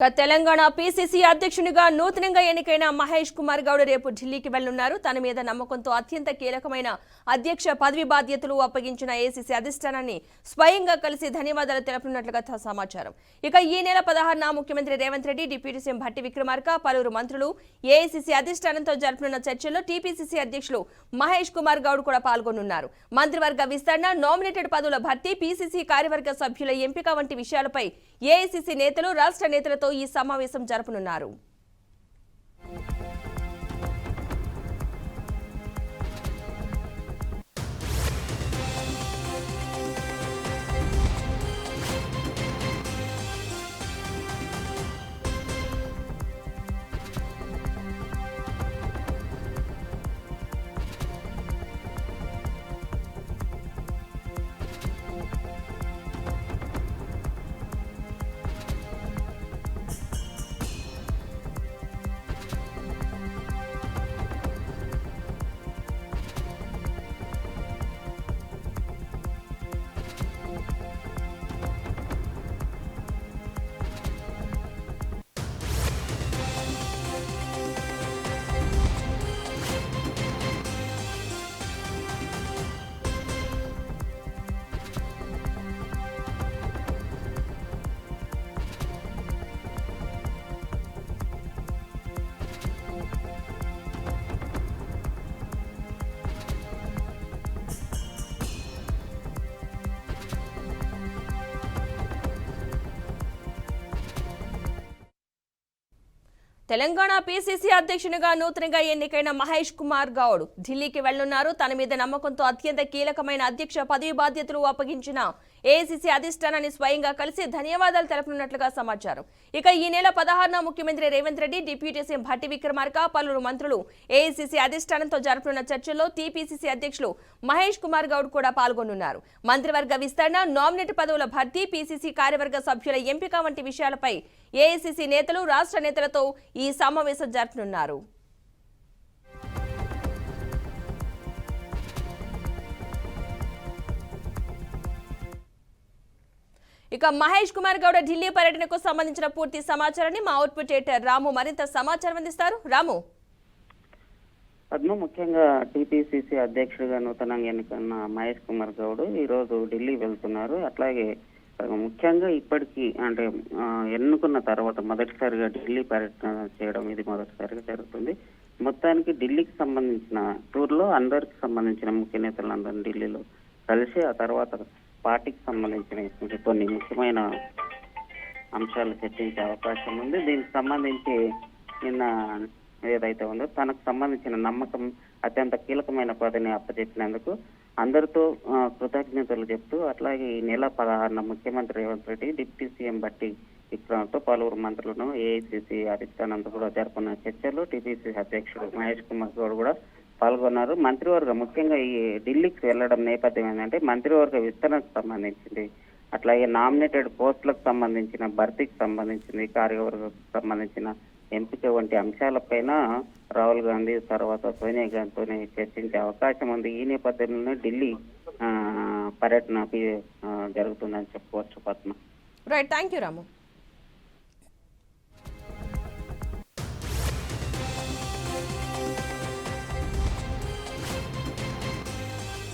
Telangana PCC అధ్యక్షునిగా నూతనంగా ఎన్నికైన మహేష్ కుమార్ గౌడ్ రేపు ఢిల్లీకి వెళ్లనున్నారు. తన మీద నమ్మకంతో అత్యంత కీలకమైన అధ్యక్ష పదవి బాధ్యతలు అప్పగించిన ఏఐసీసీ అధిష్టానాన్ని స్వయంగా కలిసి ధన్యవాదాలు తెలుపుతున్నట్లుగా సమాచారం. ఇక ఈ నెల 16న ముఖ్యమంత్రి రేవంత్ రెడ్డి, డిప్యూటీ సీఎం భట్టి విక్రమార్క, పలువురు మంత్రులు ఏఐసీసీ అధిష్టానంతో జరుపుతున్న చర్చల్లో టీపీసీసీ అధ్యక్షులు మహేష్ కుమార్ గౌడ్ కూడా పాల్గొనున్నారు. మంత్రివర్గ విస్తరణ, నామినేటెడ్ పదవుల భర్తీ, పీసీసీ కార్యవర్గ సభ్యుల ఎంపిక వంటి విషయాలపై ఏఐసీసీ నేతలు, రాష్ట్ర నేతలతో ఈ సమావేశం జరపనున్నారు. తెలంగాణ పీసీసీ అధ్యక్షునిగా నూతనంగా ఎన్నికైన మహేష్ కుమార్ గౌడ్ ఢిల్లీకి వెళ్లనున్నారు. తన మీద నమ్మకంతో అత్యంత కీలకమైన అధ్యక్ష పదవి బాధ్యతలు అప్పగించిన ఏఐసీసీ అధిష్టానాన్ని స్వయంగా కలిసి ధన్యవాదాలు తెలుపుతున్నట్లుగా సమాచారం. ఇక ఈ నెల 16న ముఖ్యమంత్రి రేవంత్ రెడ్డి, డిప్యూటీ సీఎం భట్టి విక్రమార్క, పలువురు మంత్రులు ఏఐసీసీ అధిష్టానంతో జరుపుతున్న చర్చల్లో టీపీసీసీ అధ్యక్షులు మహేష్ కుమార్ గౌడ్ కూడా పాల్గొనున్నారు. మంత్రివర్గ విస్తరణ, నామినేట్ పదవుల భర్తీ, పీసీసీ కార్యవర్గ సభ్యుల ఎంపిక వంటి విషయాలపై ఏఐసీసీ నేతలు, రాష్ట్ర నేతలతో ఈ సమావేశం జరపనున్నారు. ఇక మహేష్ కుమార్ గౌడ్ ఢిల్లీ పర్యటనకు సంబంధించిన పూర్తి సమాచారాన్ని మా అవుట్పుట్ ఎడిటర్ రాము మరింత సమాచారం అందిస్తారు. రాము. పద్మ, ముఖ్యంగా టీపీసీసీ అధ్యక్షుడిగా నూతనంగా ఎన్నికైన మహేష్ కుమార్ గౌడ్ ఈ రోజు ఢిల్లీ వెళ్తున్నారు. అట్లాగే ముఖ్యంగా ఇప్పటికీ అంటే ఎన్నుకున్న తర్వాత మొదటిసారిగా ఢిల్లీ పర్యటన చేయడం ఇది మొదటిసారిగా జరుగుతుంది. మొత్తానికి ఢిల్లీకి సంబంధించిన టూర్లో అందరికి సంబంధించిన ముఖ్య నేతలందరినీ ఢిల్లీలో కలిసి ఆ తర్వాత పార్టీకి సంబంధించిన కొన్ని ముఖ్యమైన అంశాలు చర్చించే అవకాశం ఉంది. దీనికి సంబంధించి నిన్న ఏదైతే ఉందో తనకు సంబంధించిన నమ్మకం అత్యంత కీలకమైన పదవిని అప్పచెప్పినందుకు అందరితో కృతజ్ఞతలు చెప్తూ, అట్లాగే ఈ నెల 16న ముఖ్యమంత్రి రేవంత్ రెడ్డి, డిప్యూటీ సీఎం భట్టి విక్రమార్కతో పలువురు మంత్రులను ఏఐసీసీ అధిష్టానంతో కూడా జరుపుకున్న చర్చలో టీపీసీ అధ్యక్షుడు మహేష్ కుమార్ గౌడ్ కూడా పాల్గొన్నారు. మంత్రివర్గ ముఖ్యంగా ఈ ఢిల్లీకి వెళ్లడం నేపథ్యం ఏంటంటే మంత్రివర్గ విస్తరణకు సంబంధించింది, అట్లాగే నామినేటెడ్ పోస్టులకు సంబంధించిన భర్తీకి సంబంధించింది, కార్యవర్గకు సంబంధించిన ఎంపిక వంటి అంశాలపైన రాహుల్ గాంధీ తర్వాత సోనియా గాంధీతో చర్చించే అవకాశం ఉంది. ఈ నేపథ్యంలోనే ఢిల్లీ పర్యటన జరుగుతుందని చెప్పుకోవచ్చు. Padma. Right, thank you Ramu.